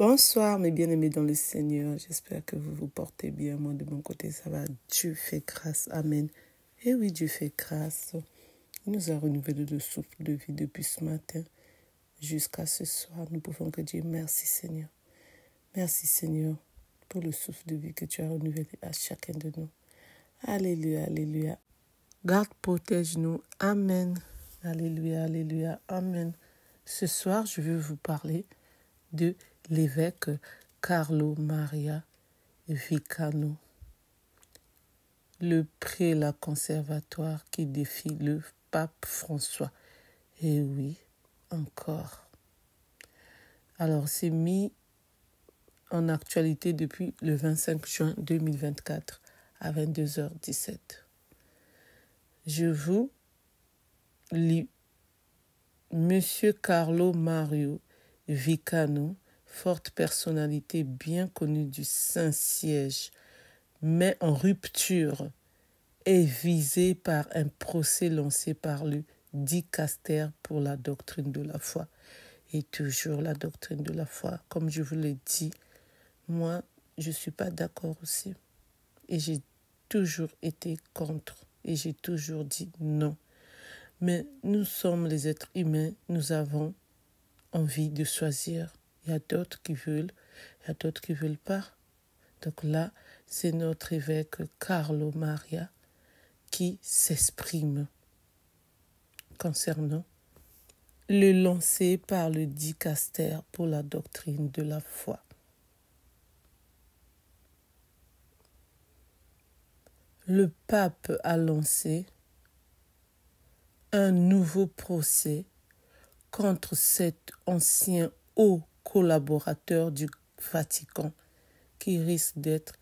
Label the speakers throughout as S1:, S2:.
S1: Bonsoir mes bien-aimés dans le Seigneur, j'espère que vous vous portez bien. Moi de mon côté ça va, Dieu fait grâce, amen. Et oui, Dieu fait grâce, il nous a renouvelé le souffle de vie depuis ce matin jusqu'à ce soir. Nous pouvons que dire merci Seigneur. Merci Seigneur pour le souffle de vie que tu as renouvelé à chacun de nous. Alléluia, alléluia. Garde, protège-nous, amen. Alléluia, alléluia, amen. Ce soir, je veux vous parler de l'évêque Carlo Maria Vicano, le prélat conservatoire qui défie le pape François. Et oui, encore. Alors, c'est mis en actualité depuis le 25 juin 2024 à 22h17. Je vous lis. Monsieur Carlo Mario Vicano, forte personnalité bien connue du Saint-Siège, mais en rupture, est visé par un procès lancé par le dicaster pour la doctrine de la foi. Et toujours la doctrine de la foi. Comme je vous l'ai dit, moi, je ne suis pas d'accord aussi. Et j'ai toujours été contre. Et j'ai toujours dit non. Mais nous sommes les êtres humains, nous avons envie de choisir. Il y a d'autres qui veulent, il y a d'autres qui ne veulent pas. Donc là, c'est notre évêque Carlo Maria qui s'exprime concernant le lancé par le dicaster pour la doctrine de la foi. Le pape a lancé un nouveau procès contre cet ancien haut collaborateur du Vatican qui risque d'être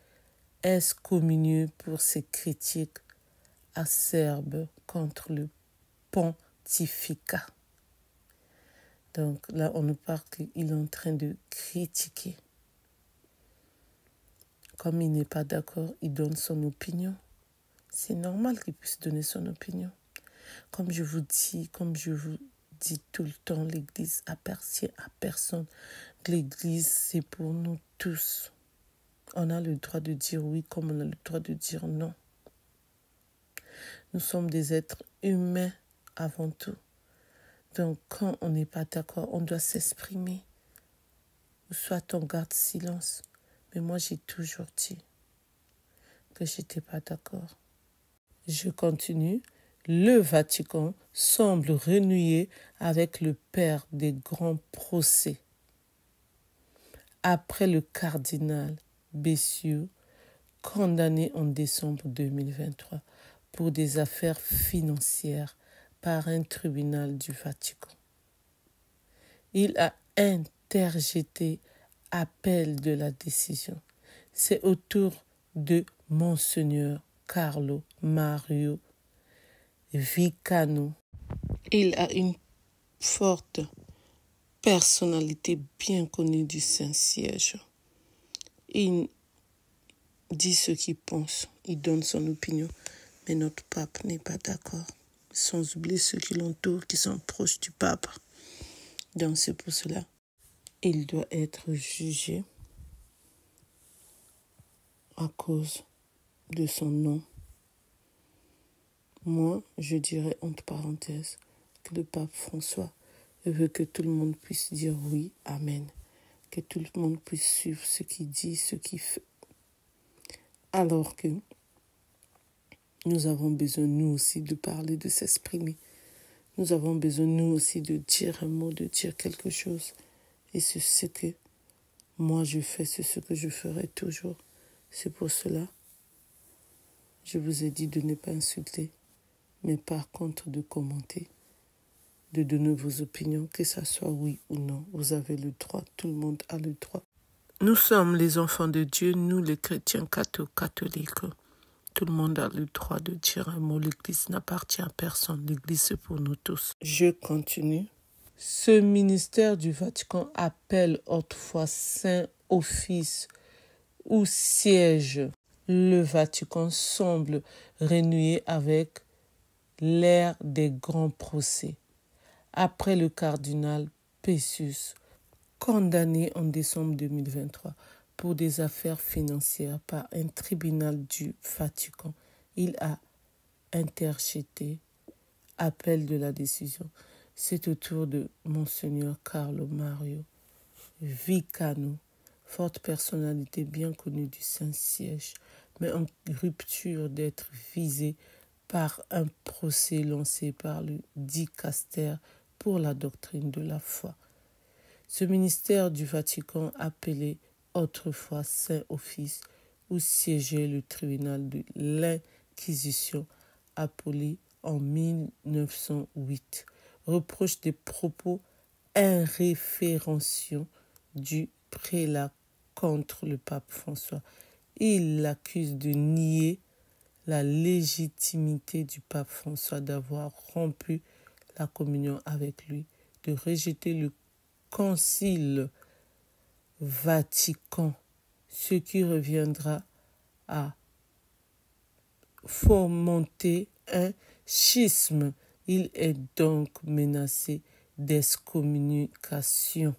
S1: excommunié pour ses critiques acerbes contre le pontificat. Donc là, on nous parle qu'il est en train de critiquer. Comme il n'est pas d'accord, il donne son opinion. C'est normal qu'il puisse donner son opinion. Comme je vous dis tout le temps, l'Église appartient à personne. L'Église, c'est pour nous tous. On a le droit de dire oui comme on a le droit de dire non. Nous sommes des êtres humains avant tout. Donc, quand on n'est pas d'accord, on doit s'exprimer. Ou soit on garde silence. Mais moi, j'ai toujours dit que je n'étais pas d'accord. Je continue. Le Vatican semble renouer avec le père des grands procès. Après le cardinal Bessieux, condamné en décembre 2023 pour des affaires financières par un tribunal du Vatican. Il a interjeté appel de la décision. C'est au tour de Monseigneur Carlo Mario Vicano. Il a une forte personnalité bien connue du Saint-Siège. Il dit ce qu'il pense, il donne son opinion, mais notre pape n'est pas d'accord. Sans oublier ceux qui l'entourent, qui sont proches du pape. Donc c'est pour cela il doit être jugé à cause de son nom. Moi, je dirais entre parenthèses que le pape François veut que tout le monde puisse dire oui, amen. Que tout le monde puisse suivre ce qu'il dit, ce qu'il fait. Alors que nous avons besoin, nous aussi, de parler, de s'exprimer. Nous avons besoin, nous aussi, de dire un mot, de dire quelque chose. Et c'est ce que moi je fais, c'est ce que je ferai toujours. C'est pour cela, je vous ai dit de ne pas insulter, mais par contre de commenter, de donner vos opinions, que ça soit oui ou non. Vous avez le droit, tout le monde a le droit. Nous sommes les enfants de Dieu, nous les chrétiens catholiques. Tout le monde a le droit de dire un mot. L'Église n'appartient à personne. L'Église, c'est pour nous tous. Je continue. Ce ministère du Vatican appelle autrefois Saint-Office ou siège. Le Vatican semble renouer avec l'ère des grands procès. Après le cardinal Bessieux, condamné en décembre 2023 pour des affaires financières par un tribunal du Vatican. Il a interjeté appel de la décision. C'est au tour de Monseigneur Carlo Mario Vicano, forte personnalité bien connue du Saint-Siège, mais en rupture d'être visé par un procès lancé par le dicaster pour la doctrine de la foi. Ce ministère du Vatican, appelé autrefois Saint-Office, où siégeait le tribunal de l'Inquisition, appelé en 1908, reproche des propos irréférenciaux du prélat contre le pape François. Il l'accuse de nier la légitimité du pape François d'avoir rompu la communion avec lui, de rejeter le Concile Vatican, ce qui reviendra à fomenter un schisme. Il est donc menacé d'excommunication.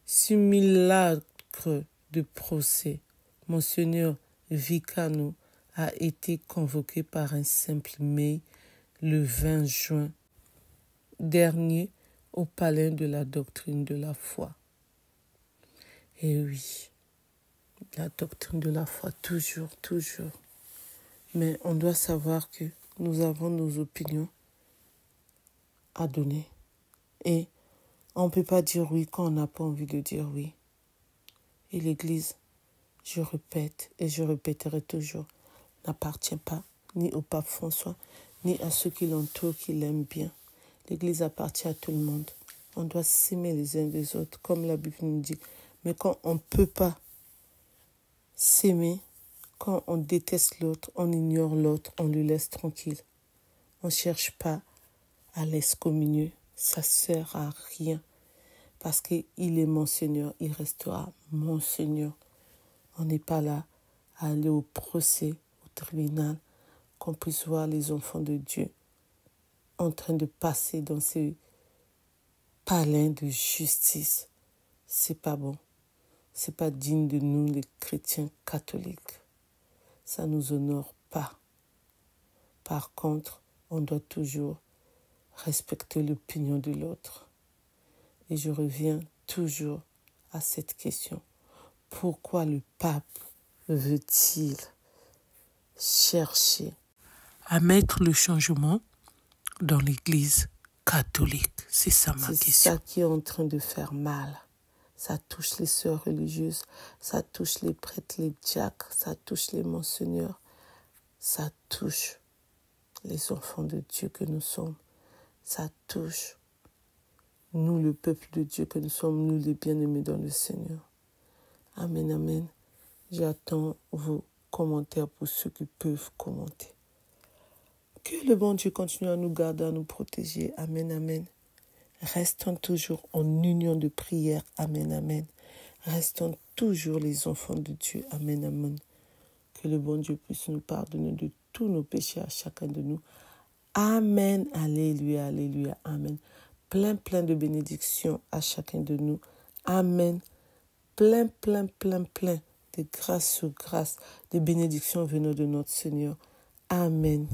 S1: Simulacre de procès. Monseigneur Vicano a été convoqué par un simple mail le 20 juin dernier au palais de la doctrine de la foi. Et oui, la doctrine de la foi, toujours. Mais on doit savoir que nous avons nos opinions à donner. Et on ne peut pas dire oui quand on n'a pas envie de dire oui. Et l'Église, je répète et je répéterai toujours, n'appartient pas ni au pape François, ni à ceux qui l'entourent, qui l'aiment bien. L'Église appartient à tout le monde. On doit s'aimer les uns des autres, comme la Bible nous dit. Mais quand on ne peut pas s'aimer, quand on déteste l'autre, on ignore l'autre, on le laisse tranquille. On ne cherche pas à l'excommunier. Ça ne sert à rien. Parce qu'il est mon Seigneur, il restera mon Seigneur. On n'est pas là à aller au procès, au tribunal, qu'on puisse voir les enfants de Dieu en train de passer dans ces palais de justice. C'est pas bon. C'est pas digne de nous, les chrétiens catholiques. Ça ne nous honore pas. Par contre, on doit toujours respecter l'opinion de l'autre. Et je reviens toujours à cette question. Pourquoi le pape veut-il chercher à mettre le changement dans l'Église catholique? C'est ça ma question. C'est ça qui est en train de faire mal. Ça touche les sœurs religieuses, ça touche les prêtres, les diacres, ça touche les monseigneurs, ça touche les enfants de Dieu que nous sommes. Ça touche nous, le peuple de Dieu que nous sommes, nous les bien-aimés dans le Seigneur. Amen, amen. J'attends vos commentaires pour ceux qui peuvent commenter. Que le bon Dieu continue à nous garder, à nous protéger. Amen, amen. Restons toujours en union de prière. Amen, amen. Restons toujours les enfants de Dieu. Amen, amen. Que le bon Dieu puisse nous pardonner de tous nos péchés à chacun de nous. Amen. Alléluia, alléluia, amen. Plein de bénédictions à chacun de nous. Amen. Plein de grâce sur grâce, de bénédictions venant de notre Seigneur. Amen.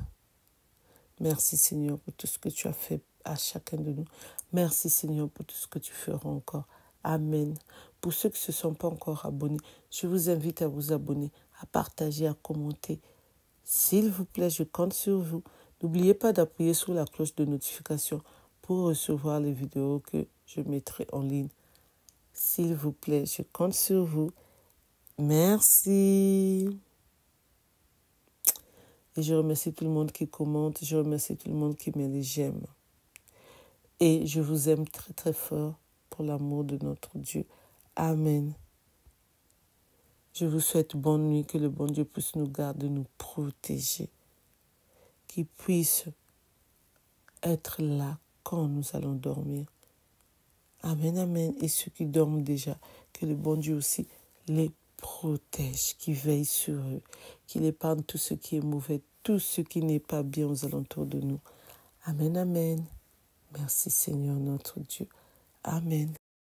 S1: Merci Seigneur pour tout ce que tu as fait à chacun de nous. Merci Seigneur pour tout ce que tu feras encore. Amen. Pour ceux qui ne se sont pas encore abonnés, je vous invite à vous abonner, à partager, à commenter. S'il vous plaît, je compte sur vous. N'oubliez pas d'appuyer sur la cloche de notification pour recevoir les vidéos que je mettrai en ligne. S'il vous plaît, je compte sur vous. Merci. Et je remercie tout le monde qui commente. Je remercie tout le monde qui met les j'aime. Et je vous aime très fort pour l'amour de notre Dieu. Amen. Je vous souhaite bonne nuit. Que le bon Dieu puisse nous garder, nous protéger. Qu'il puisse être là quand nous allons dormir. Amen, amen. Et ceux qui dorment déjà, que le bon Dieu aussi les protège, qu'il veille sur eux, qu'il épargne tout ce qui est mauvais, tout ce qui n'est pas bien aux alentours de nous. Amen, amen. Merci Seigneur notre Dieu. Amen.